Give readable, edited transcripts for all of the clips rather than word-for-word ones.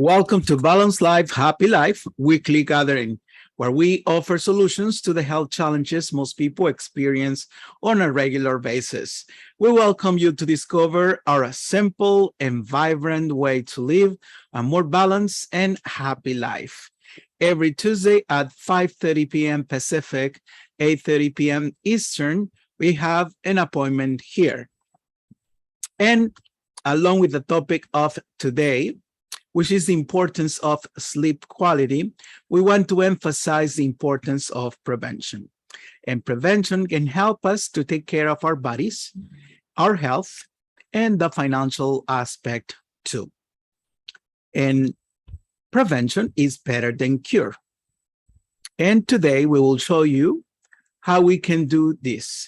Welcome to Balanced Life, Happy Life weekly gathering, where we offer solutions to the health challenges most people experience on a regular basis. We welcome you to discover our simple and vibrant way to live a more balanced and happy life. Every Tuesday at 5:30 p.m. Pacific, 8:30 p.m. Eastern, we have an appointment here. And along with the topic of today, which is the importance of sleep quality, we want to emphasize the importance of prevention. And prevention can help us to take care of our bodies, our health, and the financial aspect too. And prevention is better than cure. And today we will show you how we can do this.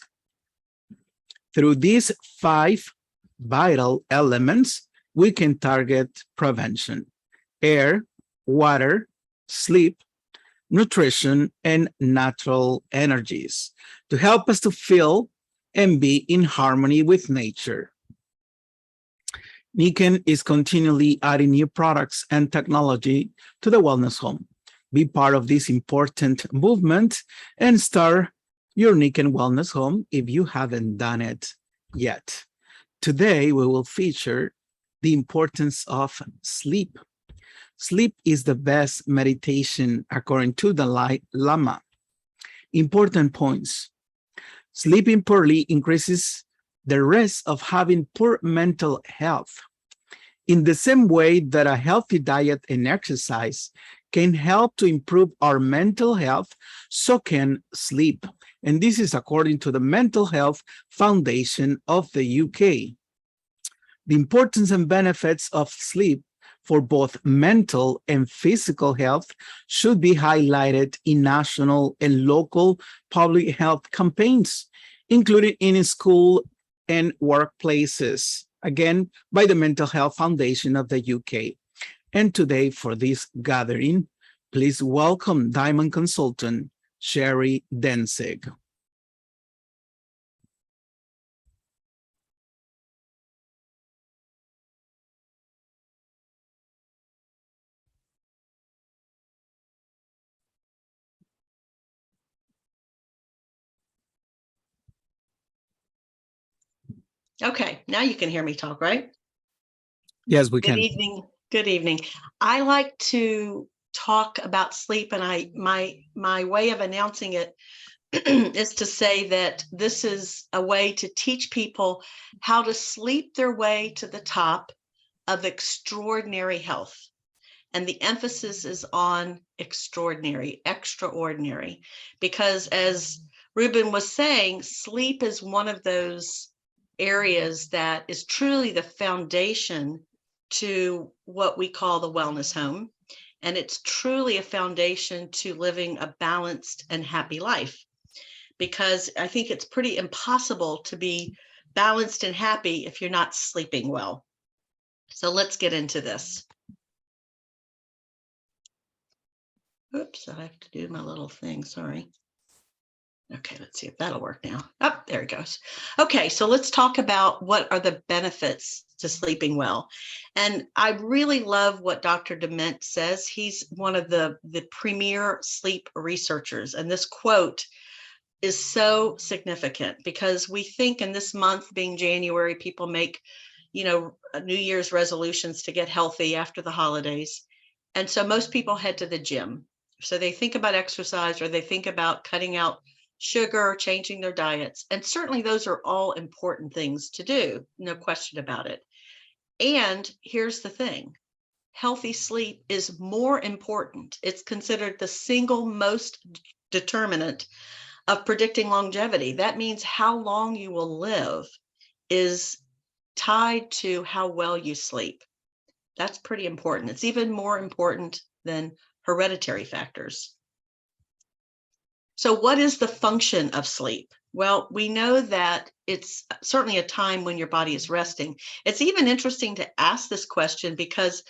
Through these 5 vital elements, we can target prevention: air, water, sleep, nutrition, and natural energies to help us to feel and be in harmony with nature. Niken is continually adding new products and technology to the Wellness Home. Be part of this important movement and start your Niken Wellness Home if you haven't done it yet. Today, we will feature the importance of sleep. Sleep is the best meditation according to the Dalai Lama. Important points. Sleeping poorly increases the risk of having poor mental health. In the same way that a healthy diet and exercise can help to improve our mental health, so can sleep. And this is according to the Mental Health Foundation of the UK. The importance and benefits of sleep for both mental and physical health should be highlighted in national and local public health campaigns, including in school and workplaces, again, by the Mental Health Foundation of the UK. And today, for this gathering, please welcome Diamond Consultant, Sherri Danzig. Okay, now you can hear me talk, right? Yes, we can. Good evening. Good evening. I like to talk about sleep, and my way of announcing it is to say that this is a way to teach people how to sleep their way to the top of extraordinary health. And the emphasis is on extraordinary, extraordinary, because as Ruben was saying, sleep is one of those areas that is truly the foundation to what we call the wellness home. And it's truly a foundation to living a balanced and happy life, because I think it's pretty impossible to be balanced and happy if you're not sleeping well. So let's get into this. Oops, I have to do my little thing, sorry. Okay, let's see if that'll work now. Oh, there it goes. Okay, so let's talk about what are the benefits to sleeping well. And I really love what Dr. Dement says. He's one of the premier sleep researchers. And this quote is so significant because we think in this month being January, people make, New Year's resolutions to get healthy after the holidays. And so most people head to the gym. So they think about exercise or they think about cutting out sugar, changing their diets. And certainly those are all important things to do, no question about it. And here's the thing, healthy sleep is more important. It's considered the single most determinant of predicting longevity. That means how long you will live is tied to how well you sleep. That's pretty important. It's even more important than hereditary factors. So what is the function of sleep? Well, we know that it's certainly a time when your body is resting. It's even interesting to ask this question because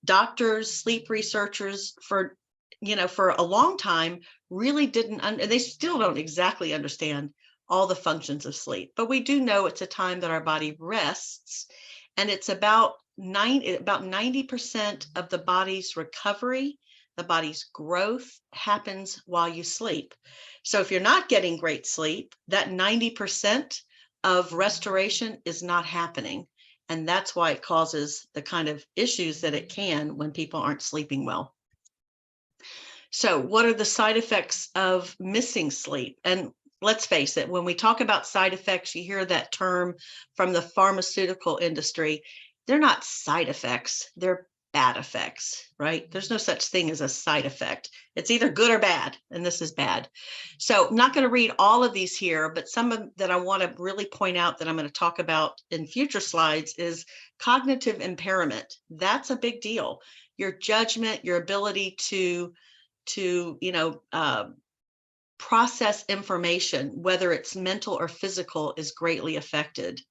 doctors, sleep researchers for a long time really didn't, and they still don't exactly understand all the functions of sleep. But we do know it's a time that our body rests, and it's about about 90% of the body's recovery, the body's growth happens while you sleep. So if you're not getting great sleep, that 90% of restoration is not happening. And that's why it causes the kind of issues that it can when people aren't sleeping well. So what are the side effects of missing sleep? And let's face it, when we talk about side effects, you hear that term from the pharmaceutical industry. They're not side effects, they're bad effects, right? There's no such thing as a side effect. It's either good or bad, and this is bad. So I'm not going to read all of these here, but some of that I want to really point out that I'm going to talk about in future slides is cognitive impairment. That's a big deal. Your judgment, your ability to process information, whether it's mental or physical, is greatly affected.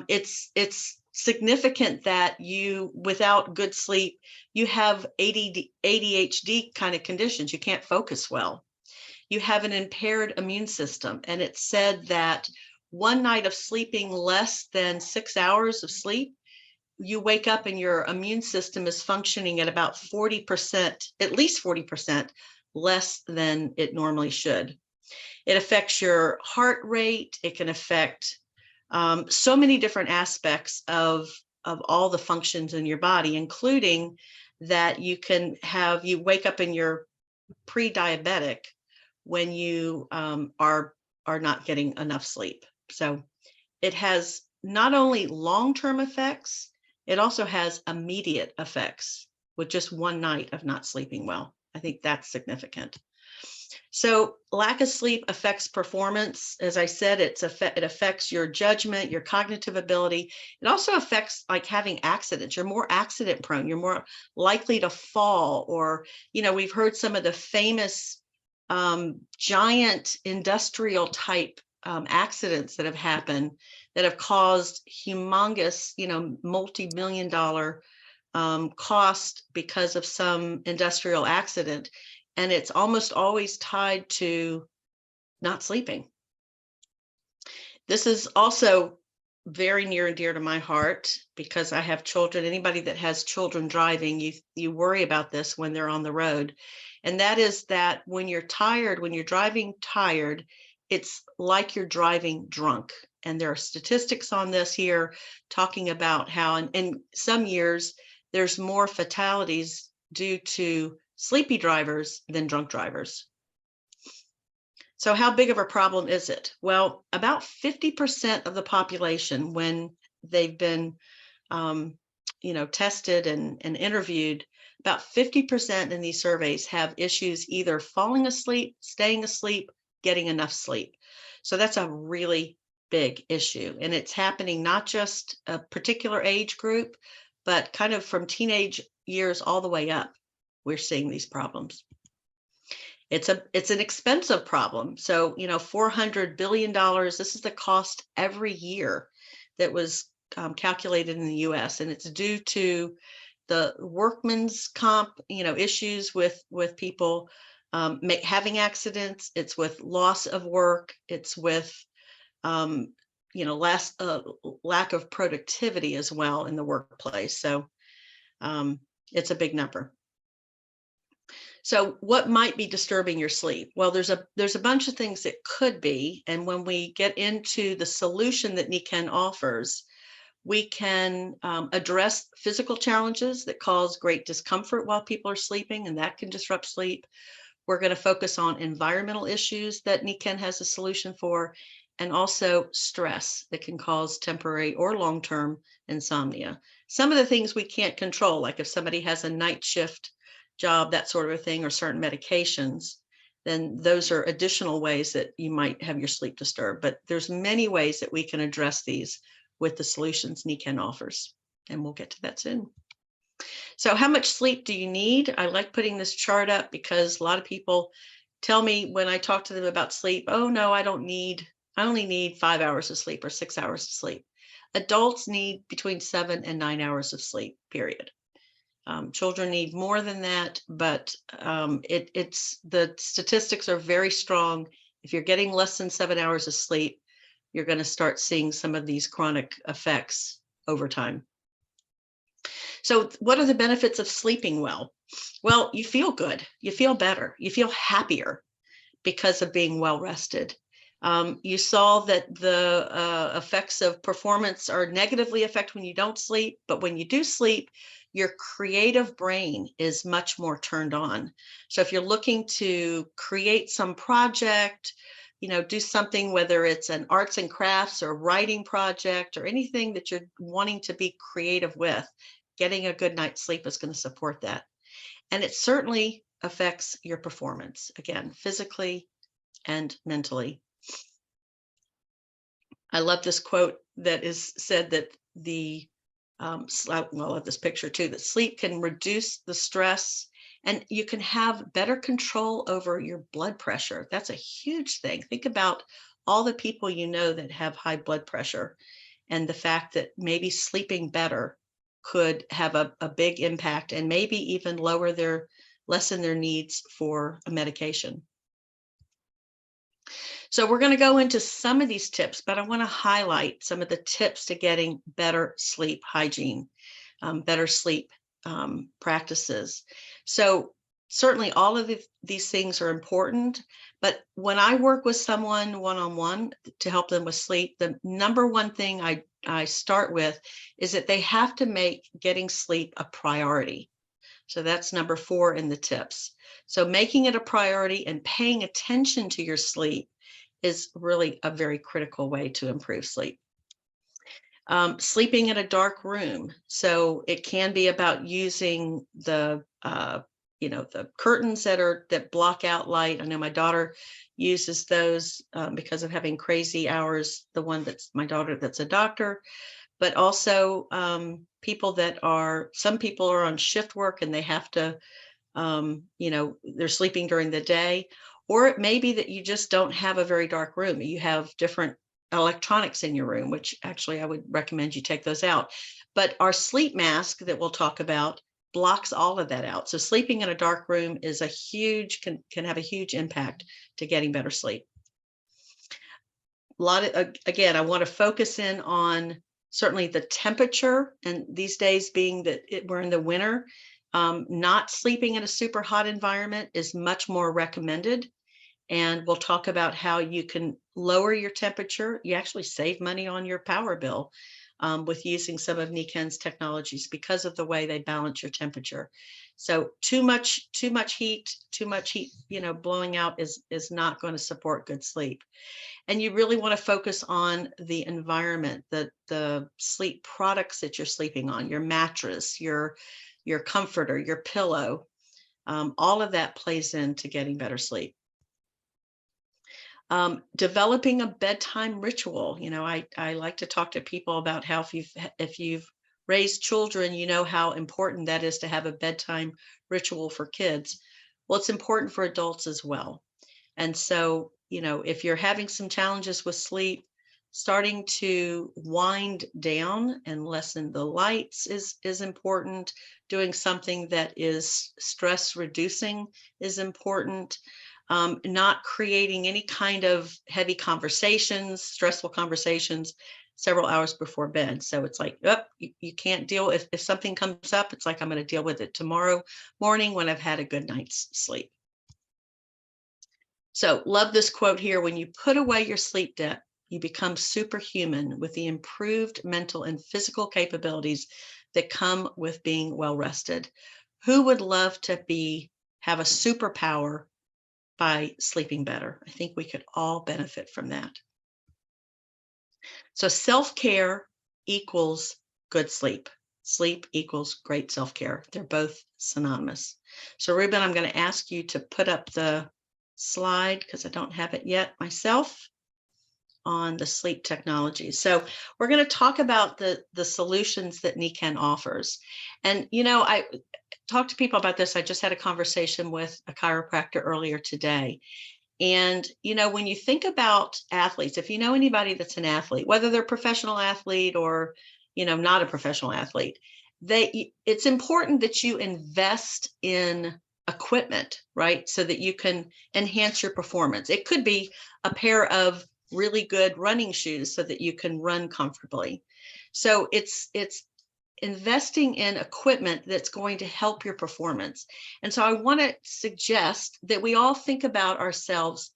It's significant that you, without good sleep, you have ADHD kind of conditions. You can't focus well. You have an impaired immune system. And it's said that one night of sleeping less than 6 hours of sleep, you wake up and your immune system is functioning at about 40%, at least 40% less than it normally should. It affects your heart rate. It can affect so many different aspects of all the functions in your body, including that you wake up and you're pre-diabetic when you are not getting enough sleep. So it has not only long-term effects, it also has immediate effects with just one night of not sleeping well. I think that's significant. So lack of sleep affects performance. As I said, it affects your judgment, your cognitive ability. It also affects like having accidents. You're more accident prone. You're more likely to fall, or, we've heard some of the famous giant industrial type accidents that have happened that have caused humongous, multi-million-dollar cost because of some industrial accident. And it's almost always tied to not sleeping. This is also very near and dear to my heart because I have children. Anybody that has children driving, you worry about this when they're on the road. And that is that when you're tired, when you're driving tired, it's like you're driving drunk. And there are statistics on this here talking about how in some years there's more fatalities due to sleepy drivers than drunk drivers. So how big of a problem is it? Well, about 50% of the population, when they've been tested and interviewed, about 50% in these surveys have issues either falling asleep, staying asleep, getting enough sleep. So that's a really big issue. And it's happening not just a particular age group, but kind of from teenage years all the way up. We're seeing these problems. It's an expensive problem. So, $400 billion, this is the cost every year that was calculated in the US, and it's due to the workman's comp, issues with people having accidents. It's with loss of work. It's with, lack of productivity as well in the workplace. So it's a big number. So what might be disturbing your sleep? Well, there's a bunch of things that could be. And when we get into the solution that Nikken offers, we can address physical challenges that cause great discomfort while people are sleeping, and that can disrupt sleep. We're going to focus on environmental issues that Nikken has a solution for, and also stress that can cause temporary or long-term insomnia. Some of the things we can't control, like if somebody has a night shift job, that sort of a thing, or certain medications, then those are additional ways that you might have your sleep disturbed. But there's many ways that we can address these with the solutions Nikken offers, and we'll get to that soon. So how much sleep do you need? I like putting this chart up because a lot of people tell me when I talk to them about sleep, oh no, I only need 5 hours of sleep or 6 hours of sleep. Adults need between 7 and 9 hours of sleep, period. Children need more than that, but the statistics are very strong. If you're getting less than 7 hours of sleep, you're going to start seeing some of these chronic effects over time. So what are the benefits of sleeping well? Well, you feel good, you feel better, you feel happier because of being well rested. You saw that the effects of performance are negatively affected when you don't sleep, but when you do sleep, your creative brain is much more turned on. So if you're looking to create some project, do something, whether it's an arts and crafts or writing project or anything that you're wanting to be creative with, getting a good night's sleep is going to support that. And it certainly affects your performance, again, physically and mentally. I love this quote that is said that I love this picture too, that sleep can reduce the stress and you can have better control over your blood pressure. That's a huge thing. Think about all the people that have high blood pressure, and the fact that maybe sleeping better could have a big impact and maybe even lessen their needs for a medication. So we're going to go into some of these tips, but I want to highlight some of the tips to getting better sleep hygiene, better sleep practices. So certainly all of these things are important, but when I work with someone one-on-one to help them with sleep, the number one thing I start with is that they have to make getting sleep a priority. So that's number 4 in the tips. So making it a priority and paying attention to your sleep is really a very critical way to improve sleep. Sleeping in a dark room. So it can be about using the curtains that block out light. I know my daughter uses those because of having crazy hours. The one that's my daughter that's a doctor, but also some people are on shift work and they have to, they're sleeping during the day. Or it may be that you just don't have a very dark room. You have different electronics in your room, which actually I would recommend you take those out. But our sleep mask that we'll talk about blocks all of that out. So sleeping in a dark room is can have a huge impact to getting better sleep. Again, I want to focus in on certainly the temperature, and these days being that we're in the winter, not sleeping in a super hot environment is much more recommended. And we'll talk about how you can lower your temperature. You actually save money on your power bill with using some of Niken's technologies because of the way they balance your temperature. So too much heat, blowing out is not going to support good sleep. And you really want to focus on the environment, the sleep products that you're sleeping on, your mattress, your comforter, your pillow. All of that plays into getting better sleep. Developing a bedtime ritual. I like to talk to people about how if you've raised children, you know how important that is to have a bedtime ritual for kids. Well, it's important for adults as well. And so, if you're having some challenges with sleep, starting to wind down and lessen the lights is important. Doing something that is stress reducing is important. Not creating any kind of heavy conversations, stressful conversations several hours before bed. So it's like, you can't deal if something comes up, it's like I'm going to deal with it tomorrow morning when I've had a good night's sleep. So love this quote here: when you put away your sleep debt, you become superhuman with the improved mental and physical capabilities that come with being well rested. Who would love to have a superpower by sleeping better? I think we could all benefit from that. So self-care equals good sleep. Sleep equals great self-care. They're both synonymous. So Ruben, I'm going to ask you to put up the slide because I don't have it yet myself on the sleep technology. So we're going to talk about the solutions that Niken offers. And, I talk to people about this. I just had a conversation with a chiropractor earlier today. And, when you think about athletes, if you know anybody that's an athlete, whether they're a professional athlete or, not a professional athlete, it's important that you invest in equipment, right? So that you can enhance your performance. It could be a pair of really good running shoes so that you can run comfortably. So it's investing in equipment that's going to help your performance. And so I want to suggest that we all think about ourselves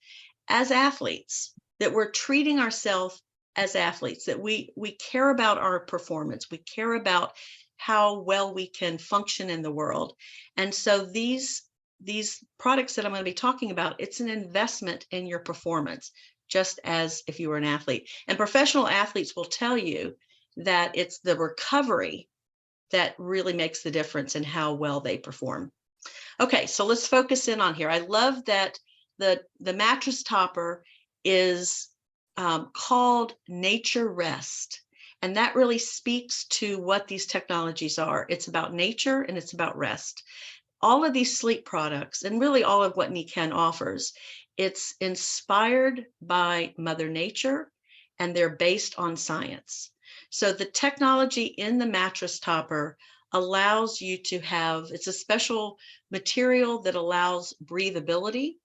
as athletes, that we're treating ourselves as athletes, that we care about our performance, we care about how well we can function in the world. And so these products that I'm going to be talking about, it's an investment in your performance, just as if you were an athlete. And professional athletes will tell you that it's the recovery that really makes the difference in how well they perform. Okay, so let's focus in on here. I love that the mattress topper is called Nature Rest. And that really speaks to what these technologies are. It's about nature and it's about rest. All of these sleep products, and really all of what Nikken offers, it's inspired by Mother Nature, and they're based on science. So the technology in the mattress topper allows you to have, it's a special material that allows breathability,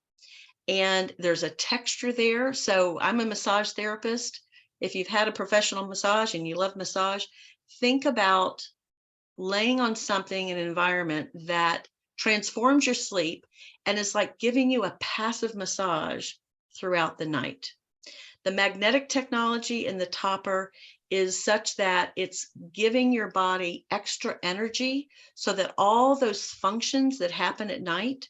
and there's a texture there. So I'm a massage therapist. If you've had a professional massage and you love massage, think about laying on something, an environment that transforms your sleep and is like giving you a passive massage throughout the night. The magnetic technology in the topper is such that it's giving your body extra energy so that all those functions that happen at night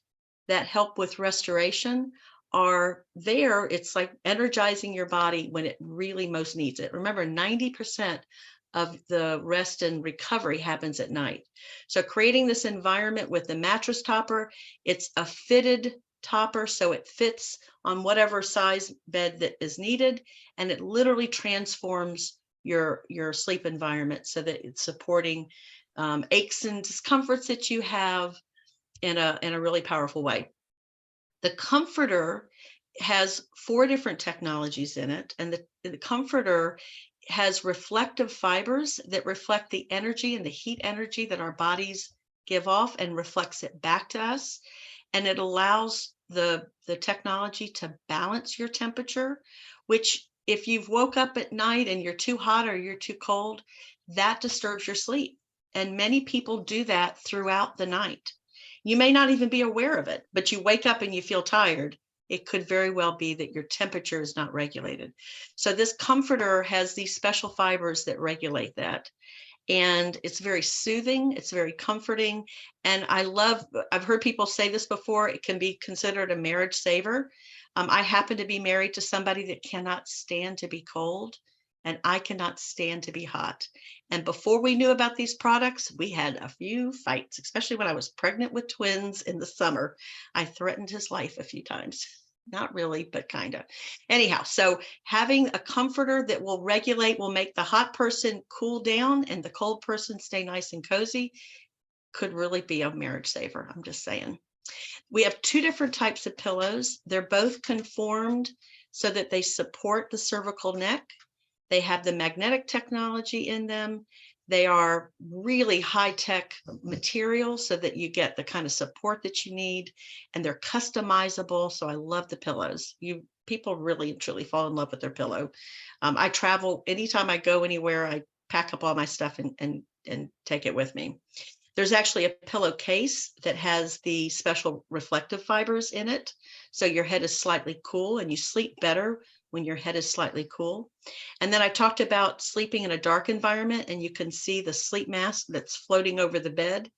that help with restoration are there. It's like energizing your body when it really most needs it. Remember, 90% of the rest and recovery happens at night. So creating this environment with the mattress topper, it's a fitted topper, so it fits on whatever size bed that is needed, and it literally transforms your sleep environment so that it's supporting aches and discomforts that you have in a really powerful way. The comforter has 4 different technologies in it, and the comforter has reflective fibers that reflect the energy and the heat energy that our bodies give off and reflects it back to us. And it allows the technology to balance your temperature, which if you've woke up at night and you're too hot or you're too cold, that disturbs your sleep. And many people do that throughout the night. You may not even be aware of it, but you wake up and you feel tired. It could very well be that your temperature is not regulated. So this comforter has these special fibers that regulate that. And it's very soothing, it's very comforting. And I've heard people say this before, it can be considered a marriage saver. I happen to be married to somebody that cannot stand to be cold, and I cannot stand to be hot. And before we knew about these products, we had a few fights, especially when I was pregnant with twins in the summer. I threatened his life a few times. Not really, but kind of. Anyhow, so having a comforter that will regulate, will make the hot person cool down and the cold person stay nice and cozy, could really be a marriage saver. I'm just saying. We have 2 different types of pillows. They're both conformed so that they support the cervical neck. They have the magnetic technology in them. They are really high-tech material so that you get the kind of support that you need, and they're customizable. So I love the pillows. People really and truly fall in love with their pillow. I travel, anytime I go anywhere, I pack up all my stuff and take it with me. There's actually a pillowcase that has the special reflective fibers in it. So your head is slightly cool and you sleep better when your head is slightly cool. And then I talked about sleeping in a dark environment, and you can see the sleep mask that's floating over the bed.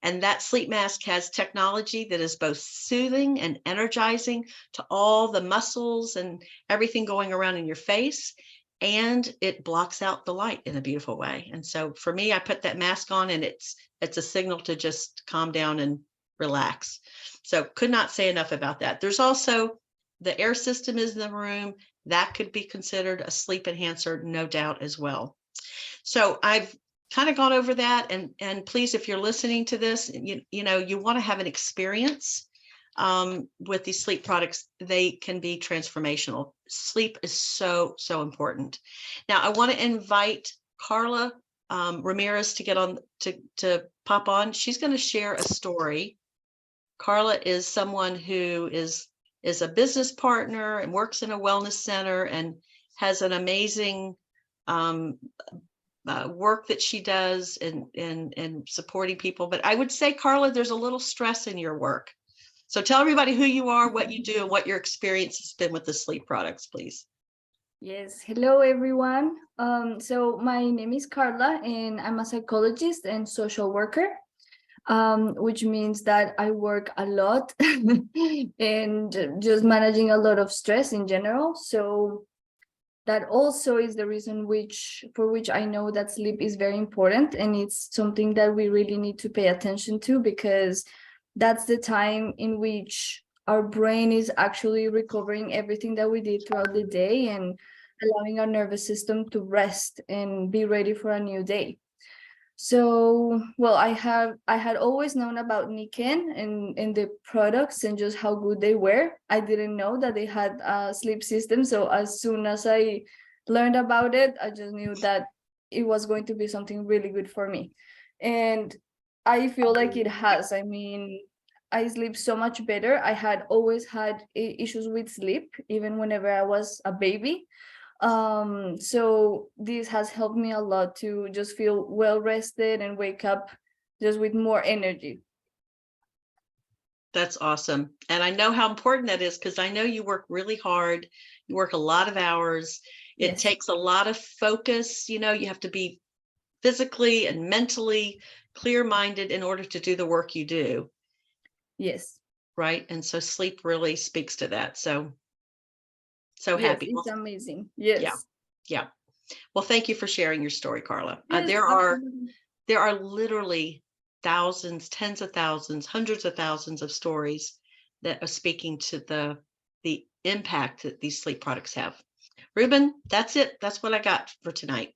And that sleep mask has technology that is both soothing and energizing to all the muscles and everything going around in your face. And it blocks out the light in a beautiful way. And so for me, I put that mask on, and it's a signal to just calm down and relax. So could not say enough about that. There's also the air system is in the room. That could be considered a sleep enhancer, no doubt, as well. So I've kind of gone over that. And please, if you're listening to this, you know, you want to have an experience with these sleep products, they can be transformational. Sleep is so, so important. Now, I want to invite Carla Ramirez to get on, to pop on. She's going to share a story. Carla is someone who is a business partner and works in a wellness center and has an amazing work that she does and supporting people. But I would say, Carla, there's a little stress in your work. So tell everybody who you are, what you do, and what your experience has been with the sleep products, please. Yes, hello everyone. So my name is Carla and I'm a psychologist and social worker, which means that I work a lot and just managing a lot of stress in general. So that also is the reason for which I know that sleep is very important, and it's something that we really need to pay attention to, because that's the time in which our brain is actually recovering everything that we did throughout the day and allowing our nervous system to rest and be ready for a new day. So, well, I had always known about Nikken and the products and just how good they were. I didn't know that they had a sleep system. So as soon as I learned about it, I just knew that it was going to be something really good for me. And I feel like it has. I mean, I sleep so much better. I had always had issues with sleep, even whenever I was a baby. So this has helped me a lot to just feel well rested and wake up just with more energy. That's awesome. And I know how important that is, because I know you work really hard. You work a lot of hours. It Yes. takes a lot of focus. You have to be physically and mentally clear-minded in order to do the work you do. Yes. Right. And so sleep really speaks to that. So Yes, happy. it's amazing. Yes. Yeah. Well, thank you for sharing your story, Carla. Yes, There absolutely. are literally thousands, tens of thousands, hundreds of thousands of stories that are speaking to the impact that these sleep products have. Ruben, that's it. That's what I got for tonight.